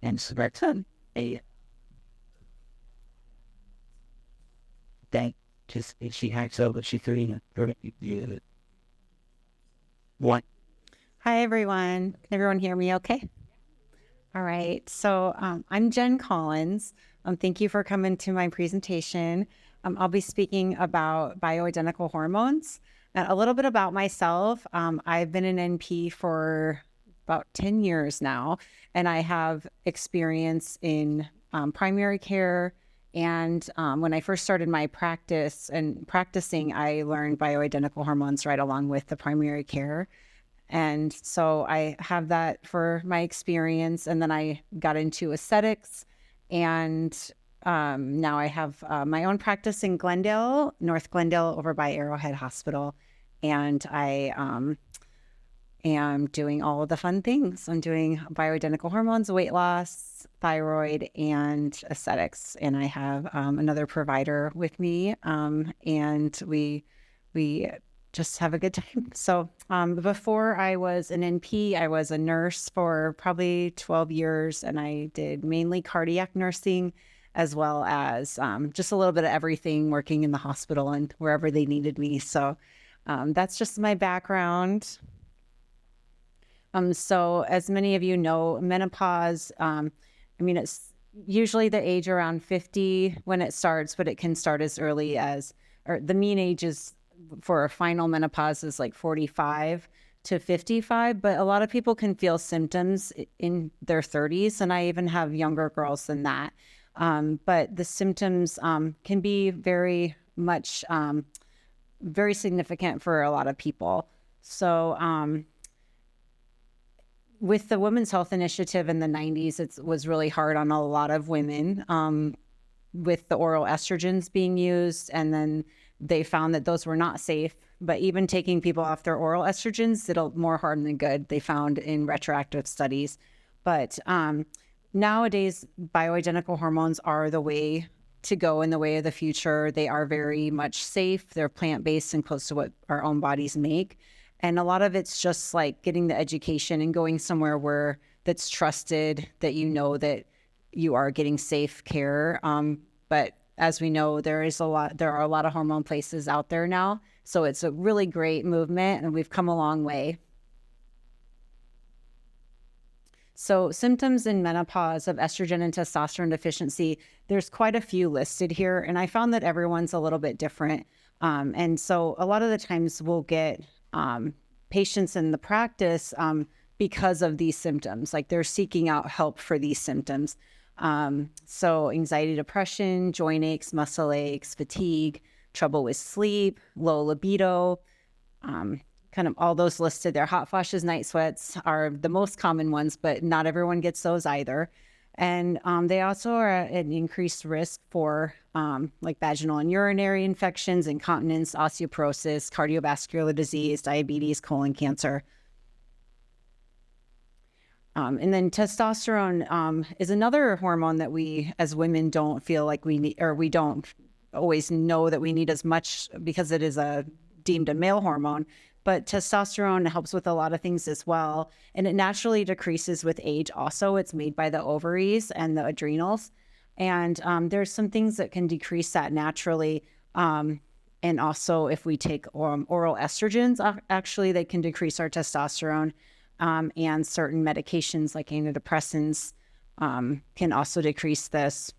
and select a thank just if she hangs over she three one. Hi, everyone. Can everyone hear me okay? All right. So I'm Jen Collins. Thank you for coming to my presentation. I'll be speaking about bioidentical hormones. A little bit about myself. I've been an NP for about 10 years now, and I have experience in primary care. And when I first started my practice and practicing, I learned bioidentical hormones right along with the primary care. And so I have that for my experience. And then I got into aesthetics. And now I have my own practice in Glendale, North Glendale, over by Arrowhead Hospital. And I am doing all of the fun things. I'm doing bioidentical hormones, weight loss, thyroid, and aesthetics. And I have another provider with me. And we just have a good time. So before I was an NP, I was a nurse for probably 12 years, and I did mainly cardiac nursing as well as just a little bit of everything, working in the hospital and wherever they needed me. So that's just my background. So as many of you know, menopause, it's usually the age around 50 when it starts, but it can start as early as, or the mean age is for a final menopause is like 45 to 55, but a lot of people can feel symptoms in their 30s, and I even have younger girls than that. But the symptoms can be very much, very significant for a lot of people. So with the Women's Health Initiative in the 90s, it was really hard on a lot of women with the oral estrogens being used, and then they found that those were not safe. But even taking people off their oral estrogens did more harm than good, they found in retroactive studies. But nowadays, bioidentical hormones are the way to go in the way of the future. They are very much safe. They're plant-based and close to what our own bodies make. And a lot of it's just like getting the education and going somewhere where that's trusted, that you know that you are getting safe care. But as we know, there are a lot of hormone places out there now. So it's a really great movement, and we've come a long way. So symptoms in menopause of estrogen and testosterone deficiency, there's quite a few listed here. And I found that everyone's a little bit different. And so a lot of the times we'll get patients in the practice because of these symptoms, like they're seeking out help for these symptoms. So anxiety, depression, joint aches, muscle aches, fatigue, trouble with sleep, low libido, kind of all those listed there. Hot flashes, night sweats are the most common ones, but not everyone gets those either. And they also are at an increased risk for like vaginal and urinary infections, incontinence, osteoporosis, cardiovascular disease, diabetes, colon cancer. And then testosterone is another hormone that we as women don't feel like we need, or we don't always know that we need as much because it is deemed a male hormone. But testosterone helps with a lot of things as well. And it naturally decreases with age also. It's made by the ovaries and the adrenals. And there's some things that can decrease that naturally. And also if we take oral estrogens, actually they can decrease our testosterone. And certain medications like antidepressants can also decrease this.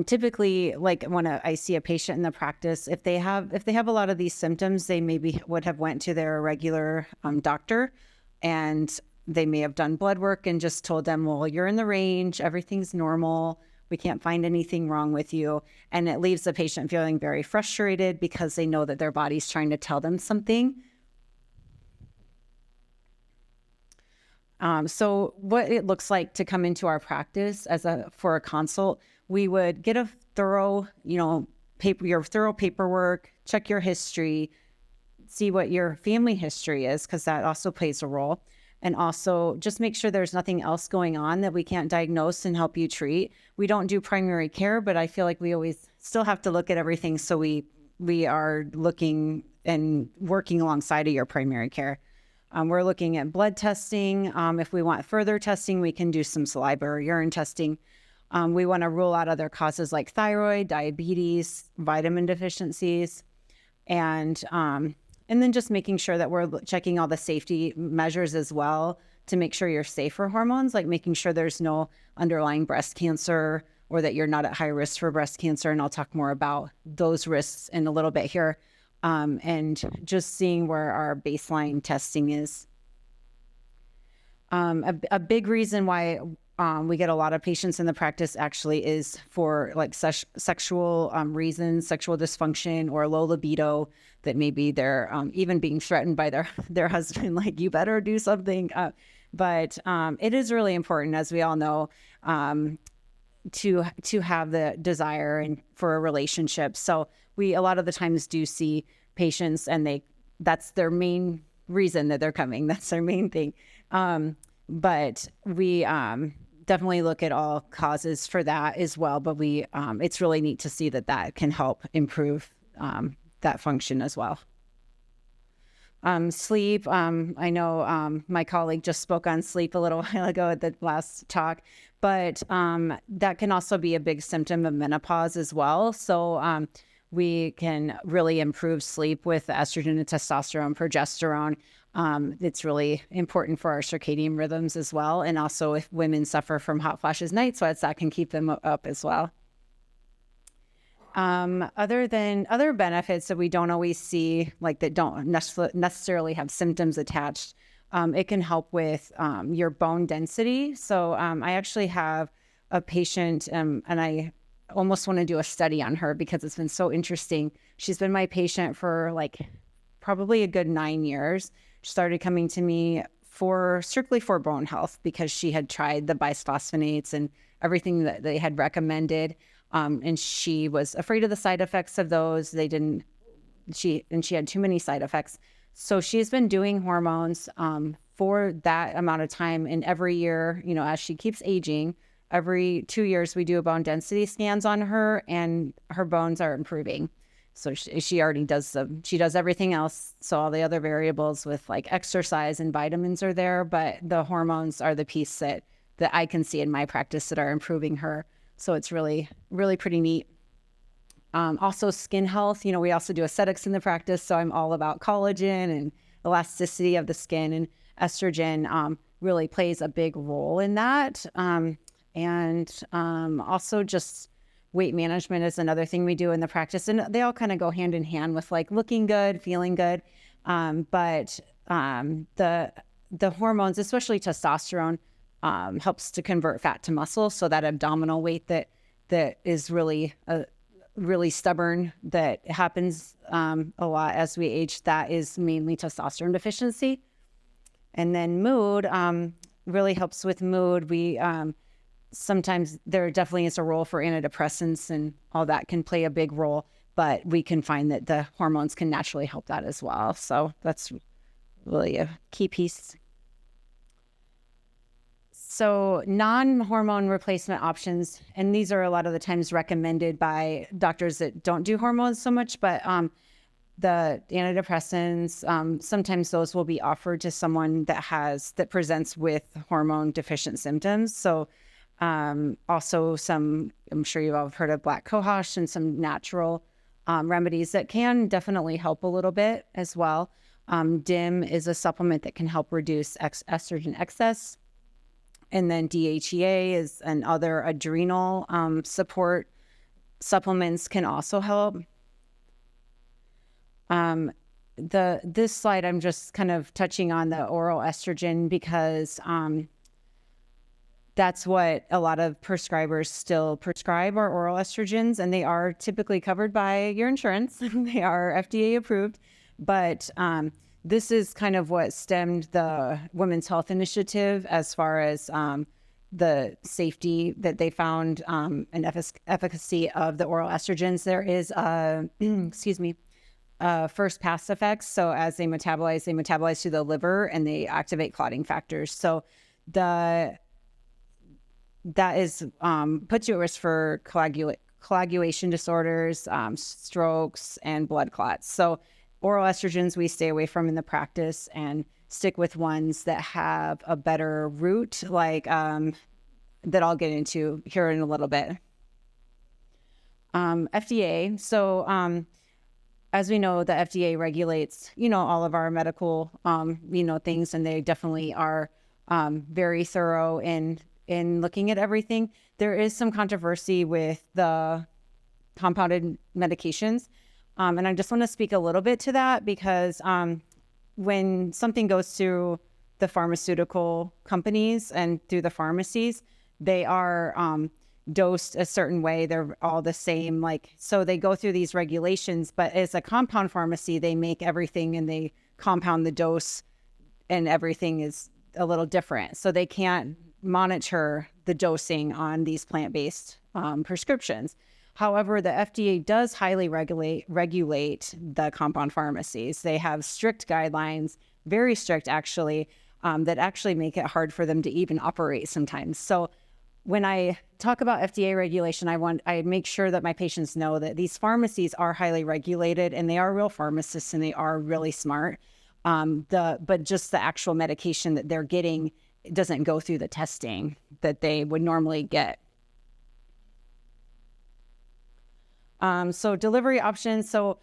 Typically, like when I see a patient in the practice, if they have a lot of these symptoms, they maybe would have went to their regular doctor, and they may have done blood work and just told them, well, you're in the range, everything's normal, we can't find anything wrong with you. And it leaves the patient feeling very frustrated because they know that their body's trying to tell them something. So what it looks like to come into our practice for a consult, we would get a thorough, your thorough paperwork, check your history, see what your family history is, because that also plays a role. And also just make sure there's nothing else going on that we can't diagnose and help you treat. We don't do primary care, but I feel like we always still have to look at everything. So we are looking and working alongside of your primary care. We're looking at blood testing. If we want further testing, we can do some saliva or urine testing. We want to rule out other causes like thyroid, diabetes, vitamin deficiencies, and then just making sure that we're checking all the safety measures as well to make sure you're safe for hormones, like making sure there's no underlying breast cancer or that you're not at high risk for breast cancer. And I'll talk more about those risks in a little bit here. And just seeing where our baseline testing is. A big reason why we get a lot of patients in the practice actually is for like sexual reasons, sexual dysfunction or low libido, that maybe they're even being threatened by their husband, like, you better do something. But it is really important, as we all know, to have the desire and for a relationship. So we a lot of the times do see patients and that's their main reason that they're coming. That's their main thing. But we definitely look at all causes for that as well. But it's really neat to see that can help improve that function as well. Sleep. I know my colleague just spoke on sleep a little while ago at the last talk, but that can also be a big symptom of menopause as well. So we can really improve sleep with estrogen and testosterone, progesterone. It's really important for our circadian rhythms as well. And also if women suffer from hot flashes, night sweats, that can keep them up as well. Other benefits that we don't always see, like that don't necessarily have symptoms attached, it can help with your bone density. So I actually have a patient, and I almost want to do a study on her because it's been so interesting. She's been my patient for like probably a good 9 years. She started coming to me strictly for bone health because she had tried the bisphosphonates and everything that they had recommended. And she was afraid of the side effects of those. She had too many side effects. So she's been doing hormones for that amount of time. And every year, as she keeps aging, every 2 years we do bone density scans on her and her bones are improving. So she already does she does everything else. So all the other variables with like exercise and vitamins are there, but the hormones are the piece that I can see in my practice that are improving her. So it's really, really pretty neat. Also skin health, we also do aesthetics in the practice. So I'm all about collagen and elasticity of the skin, and estrogen really plays a big role in that. And also just weight management is another thing we do in the practice. And they all kind of go hand in hand with like looking good, feeling good. But the hormones, especially testosterone, helps to convert fat to muscle. So that abdominal weight that is really stubborn, that happens a lot as we age, that is mainly testosterone deficiency. And then mood really helps with mood. We sometimes there definitely is a role for antidepressants, and all that can play a big role, but we can find that the hormones can naturally help that as well. So that's really a key piece. So non-hormone replacement options, and these are a lot of the times recommended by doctors that don't do hormones so much, but the antidepressants, sometimes those will be offered to someone that presents with hormone deficient symptoms. So also I'm sure you've all heard of black cohosh and some natural remedies that can definitely help a little bit as well. DIM is a supplement that can help reduce estrogen excess. And then DHEA and other adrenal support supplements can also help. This slide, I'm just kind of touching on the oral estrogen because that's what a lot of prescribers still prescribe, are oral estrogens, and they are typically covered by your insurance. They are FDA approved, but this is kind of what stemmed the Women's Health Initiative as far as the safety that they found and efficacy of the oral estrogens. There is first pass effects. So as they metabolize to the liver and they activate clotting factors. So that is puts you at risk for coagulation disorders, strokes, and blood clots. So oral estrogens we stay away from in the practice, and stick with ones that have a better root, like that I'll get into here in a little bit. FDA. So as we know, the FDA regulates, all of our medical, things, and they definitely are very thorough in looking at everything. There is some controversy with the compounded medications. And I just want to speak a little bit to that because when something goes through the pharmaceutical companies and through the pharmacies, they are dosed a certain way. They're all the same. So they go through these regulations, but as a compound pharmacy, they make everything and they compound the dose and everything is a little different. So they can't monitor the dosing on these plant-based prescriptions. However, the FDA does highly regulate the compound pharmacies. They have strict guidelines, very strict actually, that actually make it hard for them to even operate sometimes. So when I talk about FDA regulation, I make sure that my patients know that these pharmacies are highly regulated and they are real pharmacists and they are really smart. But just the actual medication that they're getting doesn't go through the testing that they would normally get. So delivery options. So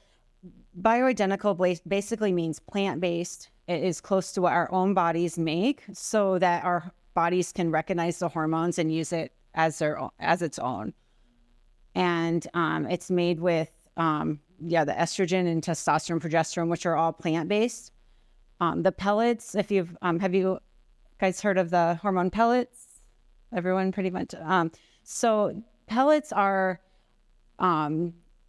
bioidentical basically means plant-based. It is close to what our own bodies make so that our bodies can recognize the hormones and use it as its own. And it's made with the estrogen and testosterone, progesterone, which are all plant-based. The pellets, if have you guys heard of the hormone pellets? Everyone pretty much. So pellets are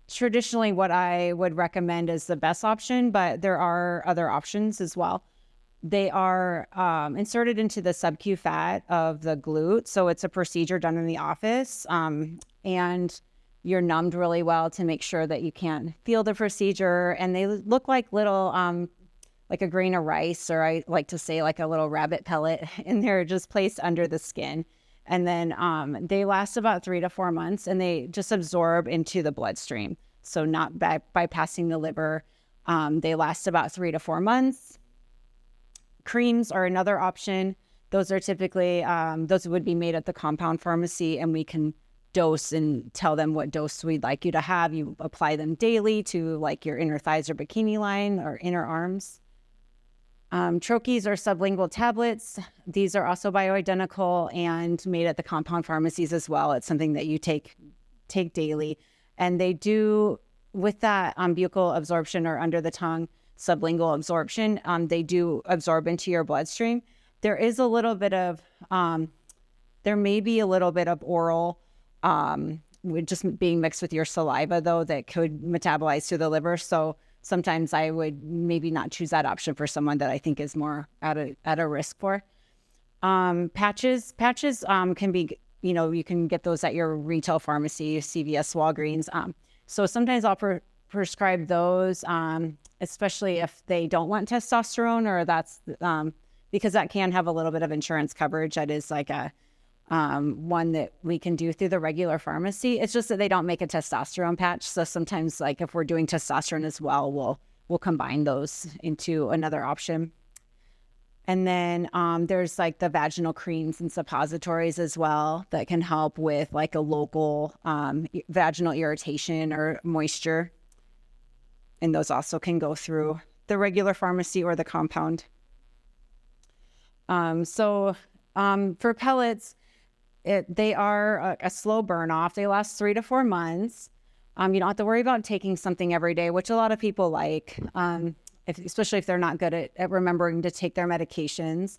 traditionally what I would recommend as the best option, but there are other options as well. They are inserted into the sub-Q fat of the glute. So it's a procedure done in the office, and you're numbed really well to make sure that you can feel the procedure. And they look like little, like a grain of rice, or I like to say like a little rabbit pellet, and they're just placed under the skin. And then they last about 3 to 4 months, and they just absorb into the bloodstream. So not bypassing the liver. They last about 3 to 4 months. Creams are another option. Those are typically, those would be made at the compound pharmacy, and we can dose and tell them what dose we'd like you to have. You apply them daily to like your inner thighs or bikini line or inner arms. Troches or sublingual tablets. These are also bioidentical and made at the compound pharmacies as well. It's something that you take daily. And they do, with that buccal absorption or under the tongue sublingual absorption, they do absorb into your bloodstream. There is a little bit of, there may be a little bit of oral, with just being mixed with your saliva though, that could metabolize to the liver. So sometimes I would maybe not choose that option for someone that I think is more at a risk for. Patches can be, you can get those at your retail pharmacy, CVS, Walgreens. So sometimes I'll prescribe those, especially if they don't want testosterone, or that's because that can have a little bit of insurance coverage. That is like a one that we can do through the regular pharmacy. It's just that they don't make a testosterone patch. So sometimes, like if we're doing testosterone as well, we'll combine those into another option. And then there's like the vaginal creams and suppositories as well that can help with like a local vaginal irritation or moisture. And those also can go through the regular pharmacy or the compound. For pellets, they are a slow burn off. They last 3 to 4 months. You don't have to worry about taking something every day, which a lot of people like, especially if they're not good at remembering to take their medications.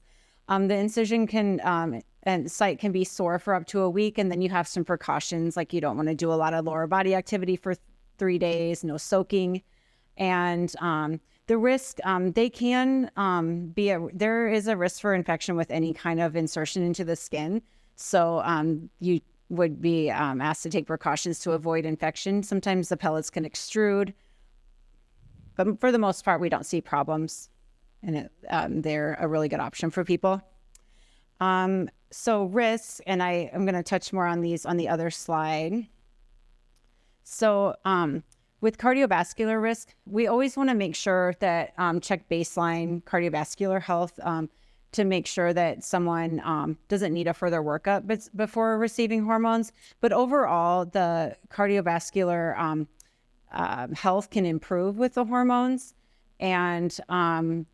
The incision and site can be sore for up to a week, and then you have some precautions, like you don't want to do a lot of lower body activity for 3 days, no soaking. And the risk, they can there is a risk for infection with any kind of insertion into the skin. So you would be asked to take precautions to avoid infection. Sometimes the pellets can extrude, but for the most part, we don't see problems, and they're a really good option for people. So risks, and I'm going to touch more on these on the other slide. So With cardiovascular risk, we always want to make sure that check baseline cardiovascular health to make sure that someone doesn't need a further workup before receiving hormones. But overall, the cardiovascular health can improve with the hormones. And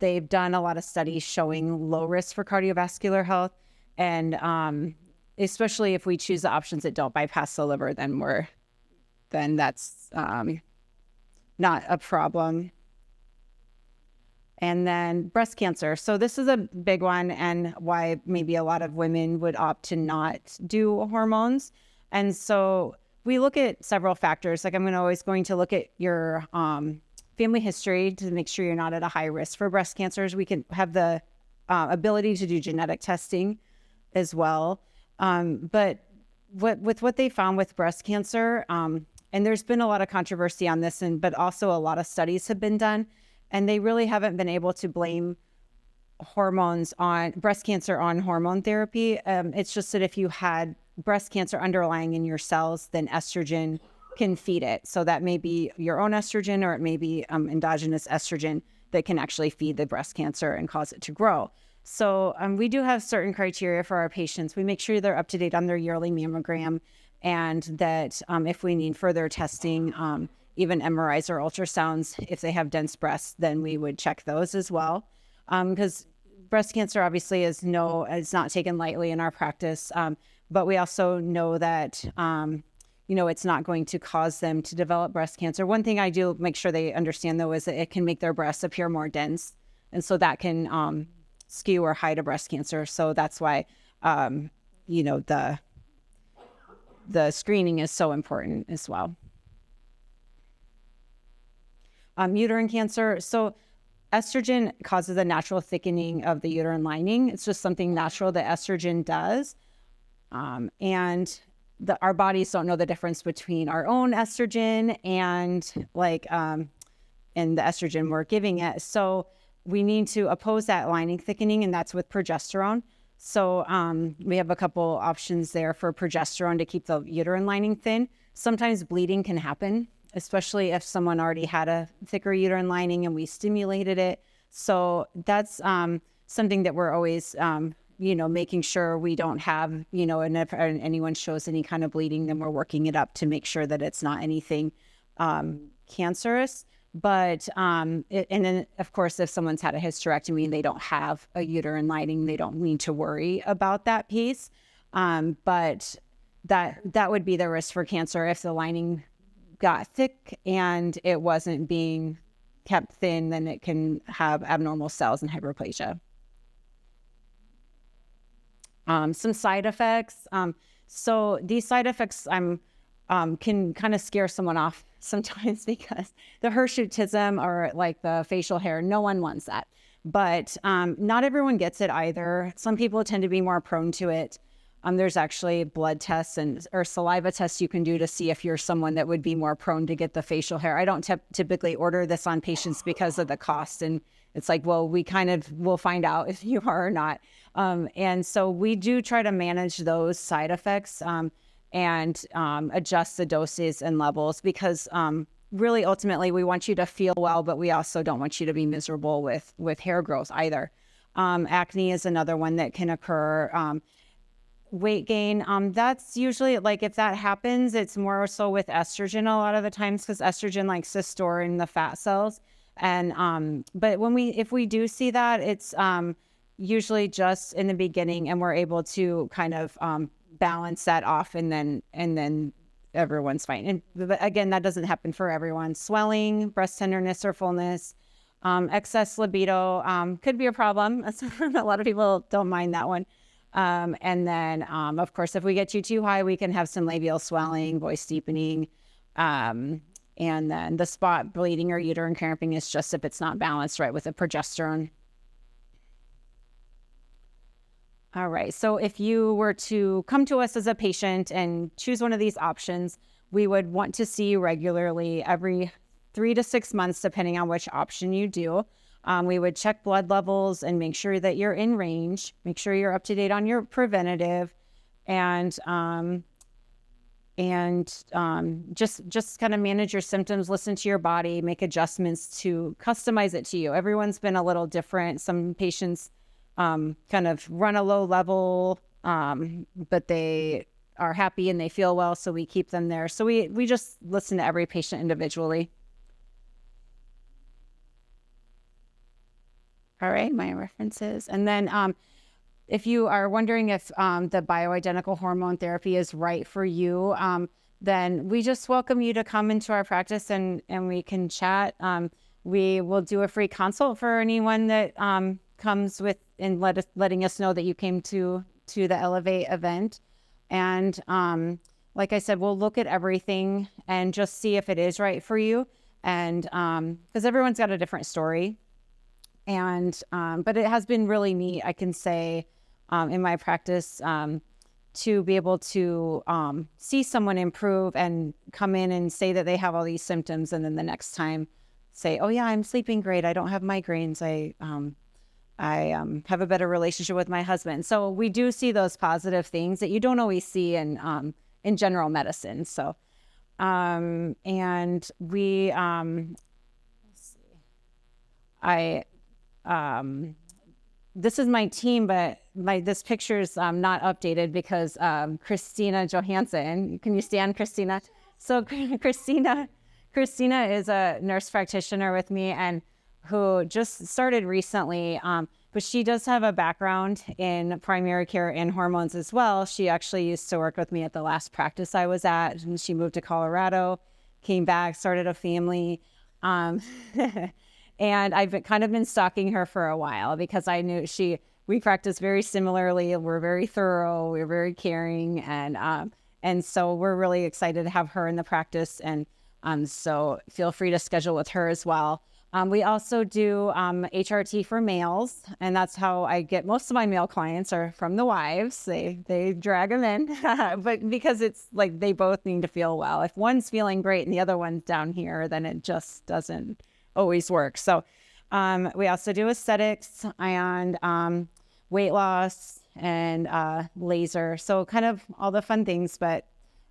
they've done a lot of studies showing low risk for cardiovascular health. And especially if we choose the options that don't bypass the liver, then that's not a problem. And then breast cancer. So this is a big one, and why maybe a lot of women would opt to not do hormones. And so we look at several factors. Like I'm always going to look at your family history to make sure you're not at a high risk for breast cancers. We can have the ability to do genetic testing as well. But what they found with breast cancer, and there's been a lot of controversy on this, but also a lot of studies have been done, and they really haven't been able to blame breast cancer on hormone therapy. It's just that if you had breast cancer underlying in your cells, then estrogen can feed it. So that may be your own estrogen, or it may be endogenous estrogen that can actually feed the breast cancer and cause it to grow. So we do have certain criteria for our patients. We make sure they're up to date on their yearly mammogram, and that if we need further testing, even MRIs or ultrasounds, if they have dense breasts, then we would check those as well. Because breast cancer obviously is not taken lightly in our practice, but we also know that it's not going to cause them to develop breast cancer. One thing I do make sure they understand, though, is that it can make their breasts appear more dense, and so that can skew or hide a breast cancer. So that's why the screening is so important as well. Uterine cancer. So estrogen causes a natural thickening of the uterine lining. It's just something natural that estrogen does. And our bodies don't know the difference between our own estrogen and and the estrogen we're giving it. So we need to oppose that lining thickening, and that's with progesterone. So we have a couple options there for progesterone to keep the uterine lining thin. Sometimes bleeding can happen, especially if someone already had a thicker uterine lining and we stimulated it. So that's something that we're always, making sure we don't have, and if anyone shows any kind of bleeding, then we're working it up to make sure that it's not anything cancerous. But, and then of course, if someone's had a hysterectomy and they don't have a uterine lining, they don't need to worry about that piece. But that would be the risk for cancer if the lining got thick and it wasn't being kept thin, then it can have abnormal cells and hyperplasia. Some side effects. So these side effects can kind of scare someone off sometimes, because the hirsutism, or like the facial hair, no one wants that. But not everyone gets it either. Some people tend to be more prone to it. There's actually blood tests or saliva tests you can do to see if you're someone that would be more prone to get the facial hair. I don't typically order this on patients because of the cost. And it's like, well, we'll find out if you are or not. And so we do try to manage those side effects and adjust the doses and levels, because really ultimately we want you to feel well, but we also don't want you to be miserable with hair growth either. Acne is another one that can occur. Weight gain, that's usually, like, if that happens, it's more so with estrogen a lot of the times, because estrogen likes to store in the fat cells. And but if we do see that, it's usually just in the beginning, and we're able to kind of balance that off, and then everyone's fine. But again, that doesn't happen for everyone. Swelling, breast tenderness or fullness, excess libido could be a problem. A lot of people don't mind that one. And then, of course, if we get you too high, we can have some labial swelling, voice deepening. And then the spot bleeding or uterine cramping is just if it's not balanced right with the progesterone. All right. So if you were to come to us as a patient and choose one of these options, we would want to see you regularly every 3 to 6 months, depending on which option you do. We would check blood levels and make sure that you're in range, make sure you're up to date on your preventative. And and just kind of manage your symptoms, listen to your body, make adjustments to customize it to you. Everyone's been a little different. Some patients kind of run a low level, but they are happy and they feel well, so we keep them there. So we just listen to every patient individually. All right, my references. And then if you are wondering if the bioidentical hormone therapy is right for you, then we just welcome you to come into our practice and we can chat. We will do a free consult for anyone that comes with and letting us know that you came to the Elevate event. And like I said, we'll look at everything and just see if it is right for you. And because everyone's got a different story. And but it has been really neat, I can say, in my practice, to be able to see someone improve and come in and say that they have all these symptoms, and then the next time say, oh yeah, I'm sleeping great, I don't have migraines, I have a better relationship with my husband. So we do see those positive things that you don't always see in general medicine. So and we let's see, this is my team, but this picture is not updated because Christina Johansson. Can you stand, Christina? So Christina is a nurse practitioner with me and who just started recently, but she does have a background in primary care and hormones as well. She actually used to work with me at the last practice I was at, and she moved to Colorado, came back, started a family. And I've kind of been stalking her for a while because I knew we practice very similarly. We're very thorough, we're very caring, and so we're really excited to have her in the practice. And so feel free to schedule with her as well. We also do HRT for males, and that's how I get most of my male clients are from the wives. They drag them in, but because it's like they both need to feel well. If one's feeling great and the other one's down here, then it just doesn't always work. So we also do aesthetics and weight loss and laser. So kind of all the fun things, but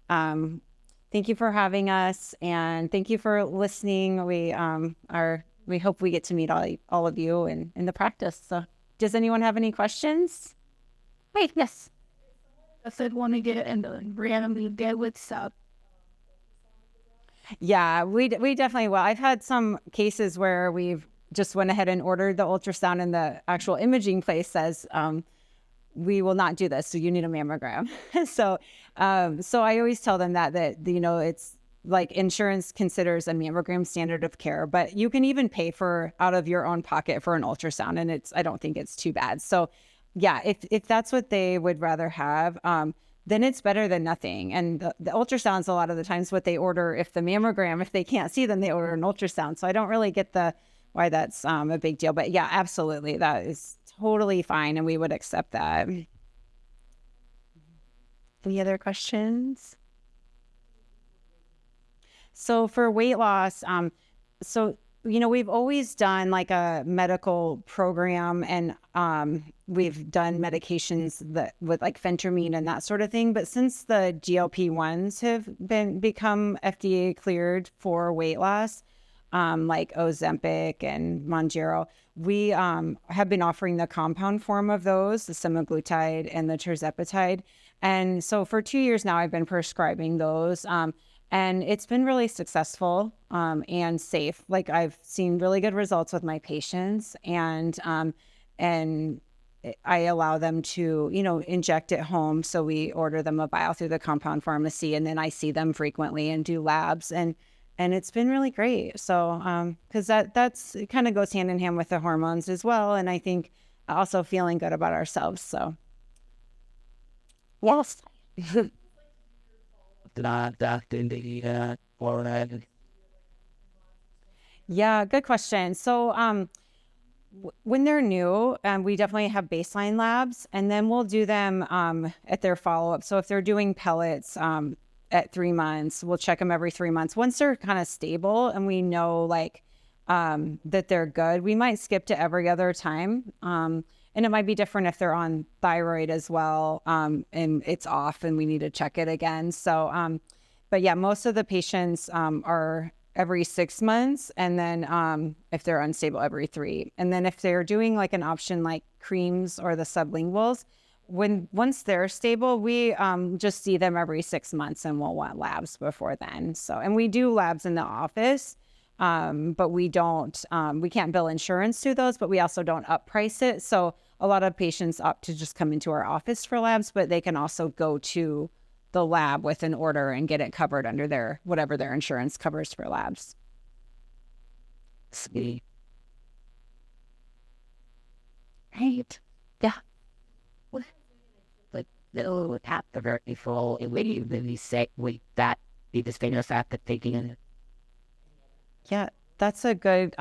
thank you for having us and thank you for listening. We hope we get to meet all of you in the practice. So does anyone have any questions? Wait, yes. I said want to get and randomly get with stuff. Yeah, we definitely will. I've had some cases where we've just went ahead and ordered the ultrasound and the actual imaging place says, we will not do this. So you need a mammogram. So I always tell them that, it's like insurance considers a mammogram standard of care, but you can even pay for out of your own pocket for an ultrasound. And I don't think it's too bad. So yeah, if that's what they would rather have, then it's better than nothing. And the ultrasounds, a lot of the times what they order, if they can't see, then they order an ultrasound. So I don't really get why that's a big deal. But yeah, absolutely. That is totally fine. And we would accept that. Any other questions? So for weight loss, we've always done like a medical program and we've done medications with like phentermine and that sort of thing. But since the GLP-1s have become FDA cleared for weight loss, like Ozempic and Mounjaro, we have been offering the compound form of those, the semaglutide and the tirzepatide. And so for 2 years now, I've been prescribing those. And it's been really successful and safe. Like I've seen really good results with my patients, and I allow them to, inject at home. So we order them a vial through the compound pharmacy, and then I see them frequently and do labs, and it's been really great. So because that's it kind of goes hand in hand with the hormones as well, and I think also feeling good about ourselves. So yes. Yeah, good question. So when they're new, we definitely have baseline labs, and then we'll do them at their follow-up. So if they're doing pellets at 3 months, we'll check them every 3 months. Once they're kind of stable and we know that they're good, we might skip to every other time. And it might be different if they're on thyroid as well, and it's off and we need to check it again. So, but yeah, most of the patients are every 6 months, and then if they're unstable, every 3. And then if they're doing like an option like creams or the sublinguals, once they're stable, we just see them every 6 months, and we'll want labs before then. So, and we do labs in the office, but we don't, we can't bill insurance to those, but we also don't up price it. So a lot of patients opt to just come into our office for labs, but they can also go to the lab with an order and get it covered under their whatever their insurance covers for labs. Sweet. Right. Yeah. But they'll have the very full and when you really say with that be the famous fact that taking it. Yeah, that's a good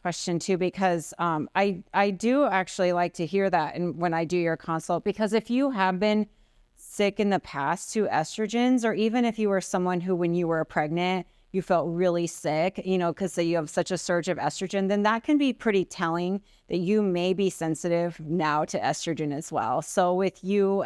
question too, because I do actually like to hear that and when I do your consult, because if you have been sick in the past to estrogens, or even if you were someone who when you were pregnant you felt really sick, you know, because you have such a surge of estrogen, then that can be pretty telling that you may be sensitive now to estrogen as well. So with you,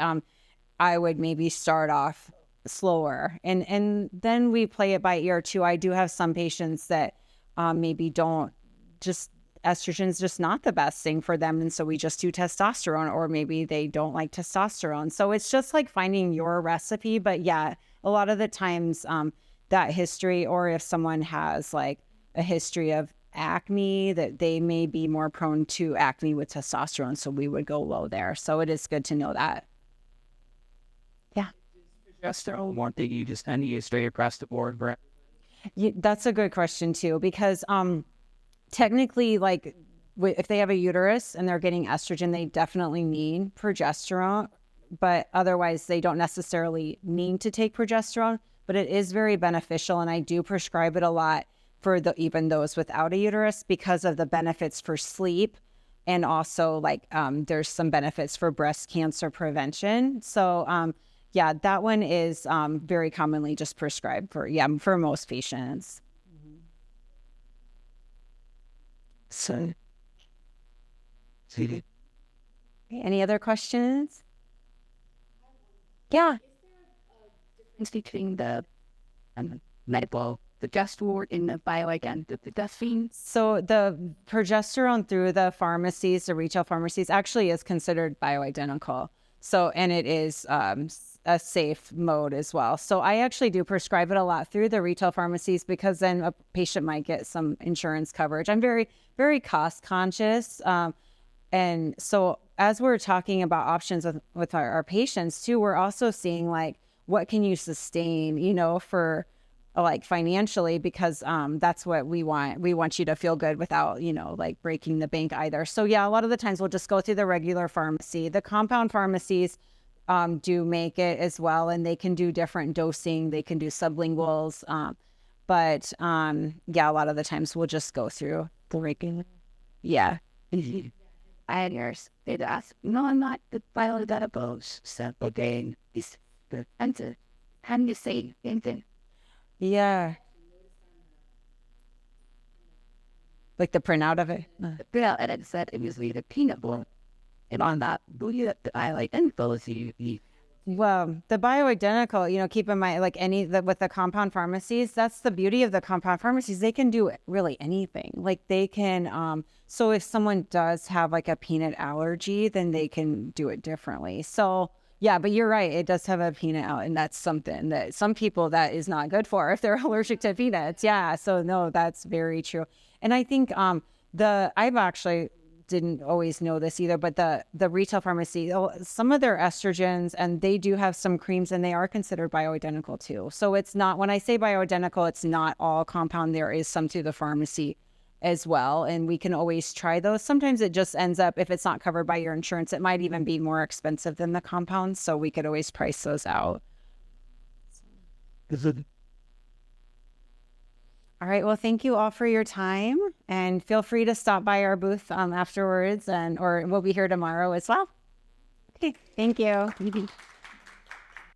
I would maybe start off slower, and then we play it by ear too. I do have some patients that maybe don't, just estrogen's just not the best thing for them, and so we just do testosterone, or maybe they don't like testosterone. So it's just like finding your recipe. But yeah, a lot of the times that history, or if someone has like a history of acne, that they may be more prone to acne with testosterone, so we would go low there. So it is good to know that. Progesterone, one thing you just kind of use straight across the board, Brett. That's a good question too, because technically, like if they have a uterus and they're getting estrogen, they definitely need progesterone, but otherwise they don't necessarily need to take progesterone. But it is very beneficial, and I do prescribe it a lot for even those without a uterus, because of the benefits for sleep, and also like there's some benefits for breast cancer prevention. So yeah, that one is very commonly just prescribed for most patients. So, Any other questions? Yeah. between the medical progesterone in the bioidentical. So the progesterone through the pharmacies, the retail pharmacies, actually is considered bioidentical. So, and it is a safe mode as well. So I actually do prescribe it a lot through the retail pharmacies, because then a patient might get some insurance coverage. I'm very, very cost conscious. And so as we're talking about options with our patients too, we're also seeing like, what can you sustain, you know, for like financially, because that's what we want. We want you to feel good without, you know, like breaking the bank either. So yeah, a lot of the times we'll just go through the regular pharmacy. The compound pharmacies do make it as well, and they can do different dosing. They can do sublinguals. But yeah, a lot of the times we'll just go through the regular. Yeah. I had yours. They'd ask, no, I'm not the bioidentical. So, again, this the answer. How do you say anything? Yeah. Like the printout of it. Yeah, and it said it was the peanut butter. And on that, I like info is you. Well, the bioidentical, you know, keep in mind, like with the compound pharmacies, that's the beauty of the compound pharmacies. They can do really anything. Like they can, so if someone does have like a peanut allergy, then they can do it differently. So yeah, but you're right. It does have a peanut out, and that's something that some people that is not good for if they're allergic to peanuts. Yeah. So no, that's very true. And I think I've actually didn't always know this either, but the retail pharmacy, some of their estrogens, and they do have some creams, and they are considered bioidentical too. So it's not, when I say bioidentical, it's not all compound. There is some through the pharmacy as well, and we can always try those. Sometimes it just ends up, if it's not covered by your insurance, it might even be more expensive than the compounds, so we could always price those out. All right. Well, thank you all for your time, and feel free to stop by our booth afterwards, or we'll be here tomorrow as well. Okay. Thank you.